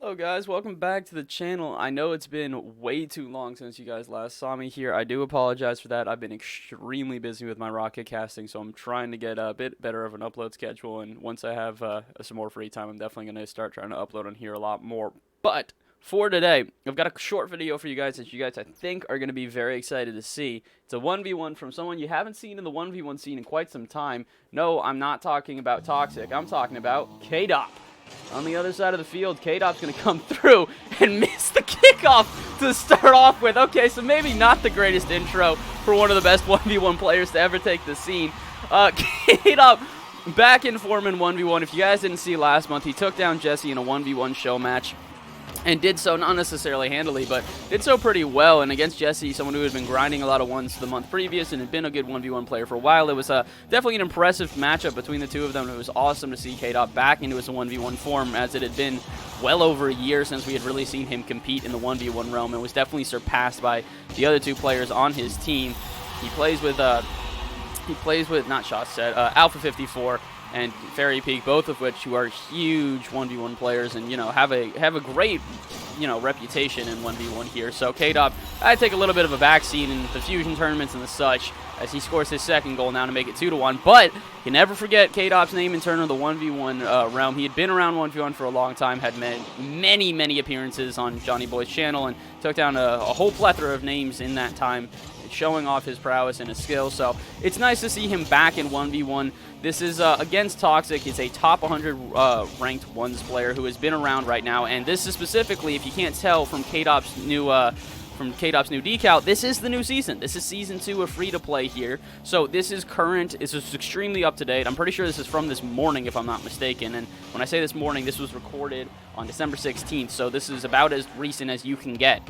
Hello guys, welcome back to the channel. I know it's been way too long since you guys last saw me here. I do apologize for that. I've been extremely busy with my rocket casting, so I'm trying to get a bit better of an upload schedule, and once I have some more free time, I'm definitely going to start trying to upload on here a lot more. But for today, I've got a short video for you guys that you guys I think are going to be very excited to see. It's a 1v1 from someone you haven't seen in the 1v1 scene in quite some time. No, I'm not talking about Toxic. I'm talking about Kaydop. On the other side of the field, Kaydop's going to come through and miss the kickoff to start off with. Okay, so maybe not the greatest intro for one of the best 1v1 players to ever take the scene. Kaydop back in form in 1v1. If you guys didn't see last month, he took down Jessie in a 1v1 show match. And did so not necessarily handily, but did so pretty well. And against Jessie, someone who had been grinding a lot of ones the month previous and had been a good 1v1 player for a while, it was definitely an impressive matchup between the two of them. It was awesome to see Kaydop back into his 1v1 form, as it had been well over a year since we had really seen him compete in the 1v1 realm, and was definitely surpassed by the other two players on his team. He plays with not Shotset, Alpha 54. And Fairy Peak, both of which who are huge 1v1 players and, you know, have a great, you know, reputation in 1v1 here. So Kaydop, I take a little bit of a backseat in the fusion tournaments and the such, as he scores his second goal now to make it 2-1. But you never forget Kaydop's name in terms of the 1v1 realm. He had been around 1v1 for a long time, had many appearances on JohnnyBoi's channel, and took down a whole plethora of names in that time, showing off his prowess and his skills. So it's nice to see him back in 1v1. This is against Toxic. It's a top 100 ranked ones player who has been around right now, and this is specifically, if you can't tell from Kaydop's new decal, this is the new season. This is season 2 of free-to-play here. So this is current. This is extremely up-to-date. I'm pretty sure this is from this morning, if I'm not mistaken. And when I say this morning, this was recorded on December 16th. So this is about as recent as you can get.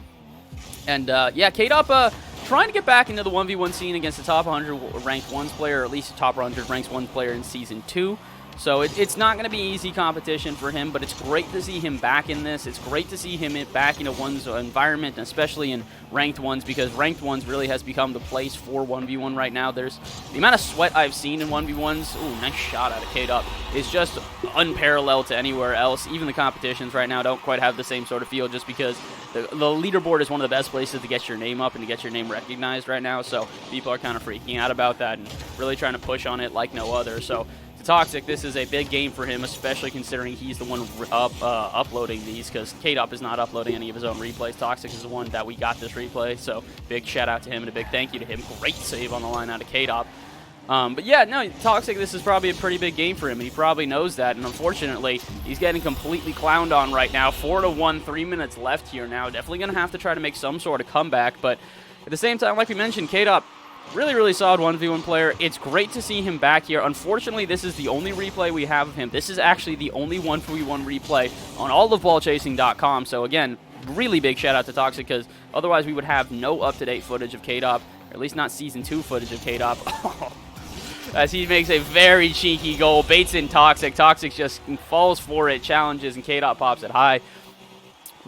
And yeah, Kaydop trying to get back into the 1v1 scene against the top 100 ranked ones player, or at least the top 100 ranked ones player in season 2. So it's not going to be easy competition for him, but it's great to see him back in this. It's great to see him back in a ones environment, especially in ranked ones, because ranked ones really has become the place for 1v1 right now. There's the amount of sweat I've seen in 1v1s. Ooh, nice shot out of Kaydop. Is just unparalleled to anywhere else. Even the competitions right now don't quite have the same sort of feel, just because the leaderboard is one of the best places to get your name up and to get your name recognized right now. So people are kind of freaking out about that and really trying to push on it like no other. So Toxic, this is a big game for him, especially considering he's the one uploading these, because Kaydop is not uploading any of his own replays. Toxic is the one that we got this replay, so big shout out to him and a big thank you to him. Great save on the line out of Kaydop. But yeah, no, Toxic, this is probably a pretty big game for him, and he probably knows that, and unfortunately, he's getting completely clowned on right now. 4-1, 3 minutes left here now. Definitely going to have to try to make some sort of comeback, but at the same time, like we mentioned, Kaydop, really solid 1v1 player. It's great to see him back here. Unfortunately, this is the only replay we have of him. This is actually the only 1v1 replay on all of ballchasing.com. So again, really big shout out to Toxic, because otherwise we would have no up-to-date footage of Kaydop, or at least not Season 2 footage of Kaydop. As he makes a very cheeky goal, baits in Toxic. Toxic just falls for it, challenges, and Kaydop pops it high.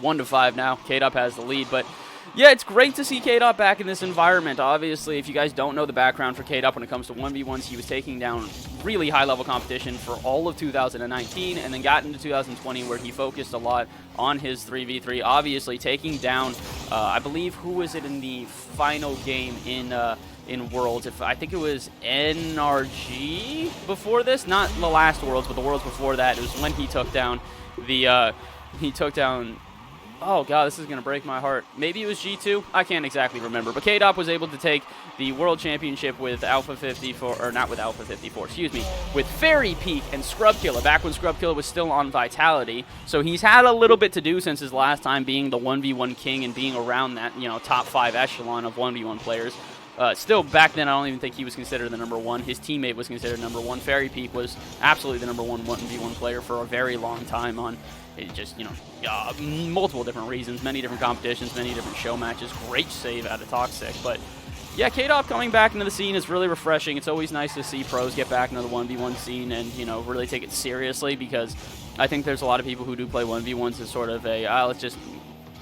1-5 now. Kaydop has the lead, but yeah, it's great to see Kaydop back in this environment. Obviously, if you guys don't know the background for Kaydop when it comes to 1v1s, he was taking down really high-level competition for all of 2019, and then got into 2020 where he focused a lot on his 3v3, obviously taking down, I believe, who was it in the final game in Worlds? I think it was NRG before this, not the last Worlds, but the Worlds before that. It was when he took down oh god, this is going to break my heart. Maybe it was G2? I can't exactly remember. But Kaydop was able to take the World Championship with Alpha 54, or not with Alpha 54, excuse me, with Fairy Peak and Scrubkilla, back when Scrubkilla was still on Vitality. So he's had a little bit to do since his last time being the 1v1 king and being around that, you know, top 5 echelon of 1v1 players. Still, back then, I don't even think he was considered the number 1. His teammate was considered number 1. Fairy Peak was absolutely the number 1v1 player for a very long time on just, you know, multiple different reasons, many different competitions, many different show matches. Great save out of Toxic. But yeah, Kaydop coming back into the scene is really refreshing. It's always nice to see pros get back into the 1v1 scene and, you know, really take it seriously, because I think there's a lot of people who do play 1v1s as sort of a, let's just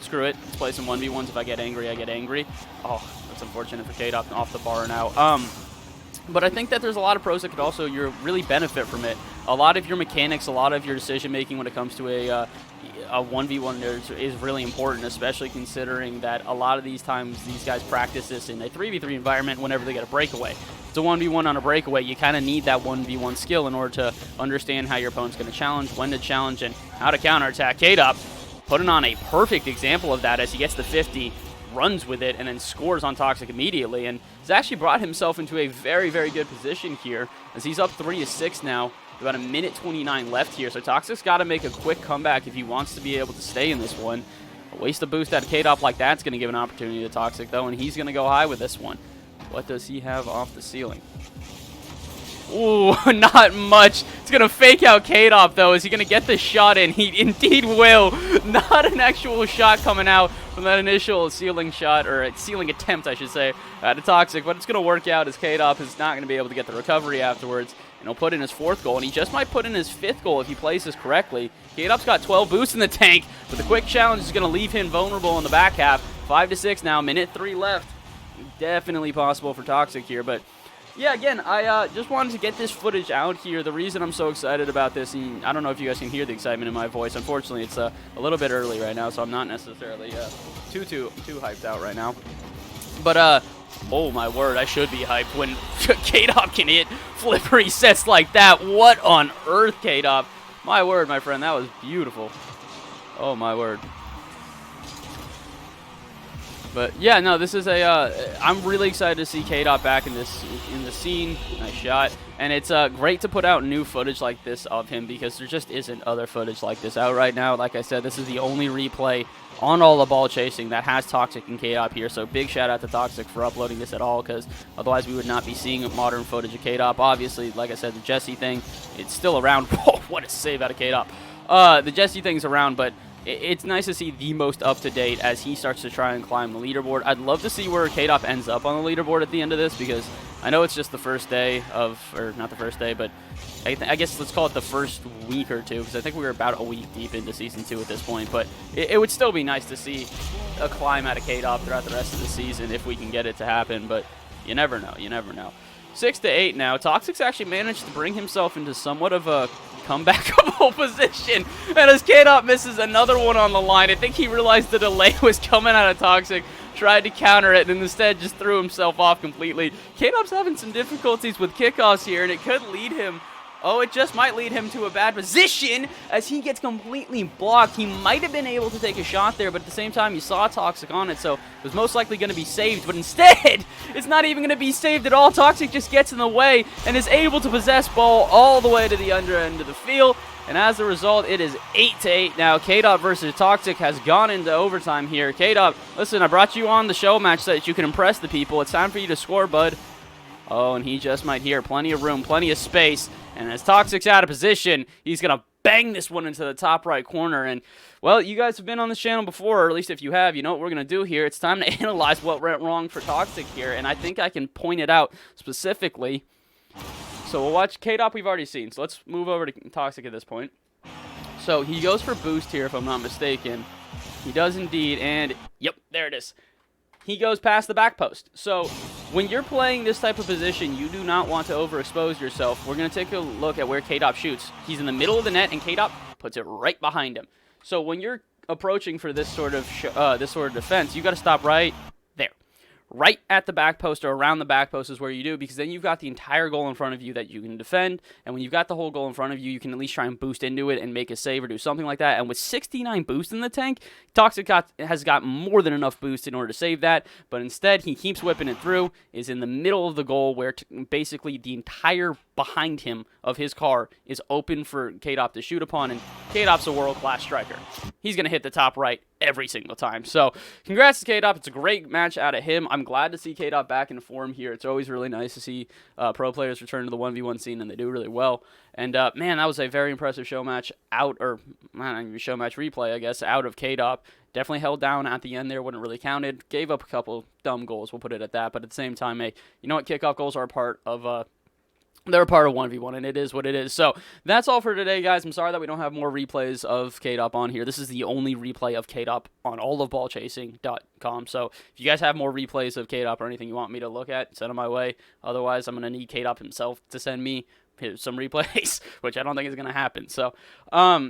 screw it, let's play some 1v1s. If I get angry, I get angry. Oh, that's unfortunate for Kaydop off the bar now. But I think that there's a lot of pros that could also really benefit from it. A lot of your mechanics, a lot of your decision-making when it comes to a 1v1 is really important, especially considering that a lot of these times these guys practice this in a 3v3 environment whenever they get a breakaway. If it's a 1v1 on a breakaway, you kind of need that 1v1 skill in order to understand how your opponent's going to challenge, when to challenge, and how to counterattack. Kaydop putting on a perfect example of that as he gets the 50, runs with it, and then scores on Toxic immediately, and has actually brought himself into a very, very good position here as he's up 3-6 now. About a minute 29 left here, so Toxic's got to make a quick comeback if he wants to be able to stay in this one. A waste of boost out of Kaydop like that's going to give an opportunity to Toxic, though, and he's going to go high with this one. What does he have off the ceiling? Ooh, not much. It's going to fake out Kaydop, though. Is he going to get the shot in? He indeed will. Not an actual shot coming out from that initial ceiling shot, or ceiling attempt, I should say, to Toxic, but it's going to work out as Kaydop is not going to be able to get the recovery afterwards. And he'll put in his 4th goal, and he just might put in his 5th goal if he plays this correctly. Kaydop's got 12 boosts in the tank, but the quick challenge is going to leave him vulnerable in the back half. 5-6 now, minute 3 left. Definitely possible for Toxic here, but yeah, again, I just wanted to get this footage out here. The reason I'm so excited about this, and I don't know if you guys can hear the excitement in my voice. Unfortunately, it's a little bit early right now, so I'm not necessarily too hyped out right now. But oh my word, I should be hyped when Kaydop can hit flippery sets like that. What on earth, Kaydop? My word, my friend, that was beautiful. Oh my word. But yeah, no, this is I'm really excited to see Kaydop back in the scene. Nice shot, and it's great to put out new footage like this of him because there just isn't other footage like this out right now. Like I said, this is the only replay on all the ball chasing that has Toxic and Kaydop here. So big shout out to Toxic for uploading this at all, because otherwise we would not be seeing modern footage of Kaydop. Obviously, like I said, the Jessie thing, it's still around. Whoa, what a save out of Kaydop. The Jessie thing's around, but it's nice to see the most up-to-date as he starts to try and climb the leaderboard. I'd love to see where Kaydop ends up on the leaderboard at the end of this, because I know it's just the first day of, or not the first day, but I guess let's call it the first week or two, because I think we were about a week deep into Season 2 at this point. But it would still be nice to see a climb out of Kaydop throughout the rest of the season if we can get it to happen, but you never know, you never know. 6-8 now. Toxic's actually managed to bring himself into somewhat of a comebackable position. And as Kaydop misses another one on the line, I think he realized the delay was coming out of Toxic, tried to counter it, and instead just threw himself off completely. Kaydop's having some difficulties with kickoffs here, and it could lead him. Oh, it just might lead him to a bad position as he gets completely blocked. He might have been able to take a shot there, but at the same time, you saw Toxic on it, so it was most likely going to be saved. But instead, it's not even going to be saved at all. Toxic just gets in the way and is able to possess ball all the way to the under end of the field. And as a result, it is 8-8 now. Kaydop versus Toxic has gone into overtime here. Kaydop, listen, I brought you on the show match so that you can impress the people. It's time for you to score, bud. Oh, and he just might hear. Plenty of room, plenty of space. And as Toxic's out of position, he's going to bang this one into the top right corner. And, well, you guys have been on this channel before, or at least if you have, you know what we're going to do here. It's time to analyze what went wrong for Toxic here, and I think I can point it out specifically. So we'll watch Kaydop we've already seen. So let's move over to Toxic at this point. So he goes for boost here, if I'm not mistaken. He does indeed, and, yep, there it is. He goes past the back post. So when you're playing this type of position, you do not want to overexpose yourself. We're going to take a look at where Kaydop shoots. He's in the middle of the net, and Kaydop puts it right behind him. So when you're approaching for this sort of defense, you got to stop right there. Right at the back post or around the back post is where you do, because then you've got the entire goal in front of you that you can defend, and when you've got the whole goal in front of you, you can at least try and boost into it and make a save or do something like that. And with 69 boost in the tank, Toxic has got more than enough boost in order to save that, but instead he keeps whipping it through, is in the middle of the goal where basically the entire behind him of his car is open for Kaydop to shoot upon, and Kaydop's a world-class striker. He's going to hit the top right every single time. So congrats to Kaydop. It's a great match out of him. I'm glad to see Kaydop back in form here. It's always really nice to see pro players return to the 1v1 scene, and they do really well. And man, that was a very impressive show match show match replay, I guess, out of Kaydop. Definitely held down at the end there, wouldn't really counted. Gave up a couple dumb goals, we'll put it at that. But at the same time, hey, you know what? Kickoff goals are a part of they're a part of 1v1, and it is what it is. So that's all for today, guys. I'm sorry that we don't have more replays of Kaydop on here. This is the only replay of Kaydop on all of ballchasing.com. So if you guys have more replays of Kaydop or anything you want me to look at, send them my way. Otherwise, I'm going to need Kaydop himself to send me some replays, which I don't think is going to happen. So,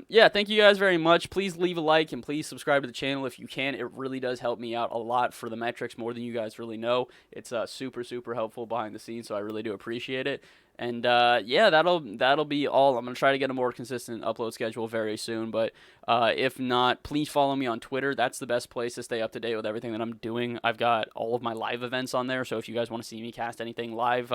yeah, thank you guys very much. Please leave a like and please subscribe to the channel if you can. It really does help me out a lot for the metrics, more than you guys really know. It's super, super helpful behind the scenes, so I really do appreciate it. And yeah, that'll be all. I'm gonna try to get a more consistent upload schedule very soon. But if not, please follow me on Twitter. That's the best place to stay up to date with everything that I'm doing. I've got all of my live events on there. So if you guys want to see me cast anything live,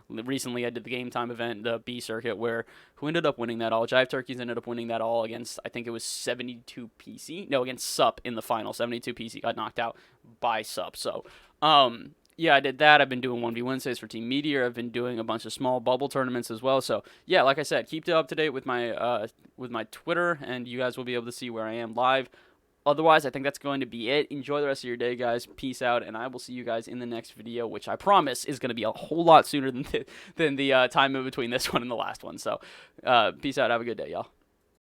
recently I did the Game Time event, the B circuit, where who ended up winning that all? Jive Turkeys ended up winning that all against, I think it was 72 PC. No, against Sup in the final. 72 PC got knocked out by Sup. So yeah, I did that. I've been doing 1v Wednesdays for Team Meteor. I've been doing a bunch of small bubble tournaments as well. So yeah, like I said, keep up to date with my Twitter, and you guys will be able to see where I am live. Otherwise, I think that's going to be it. Enjoy the rest of your day, guys. Peace out, and I will see you guys in the next video, which I promise is going to be a whole lot sooner than the time in between this one and the last one. So peace out. Have a good day, y'all.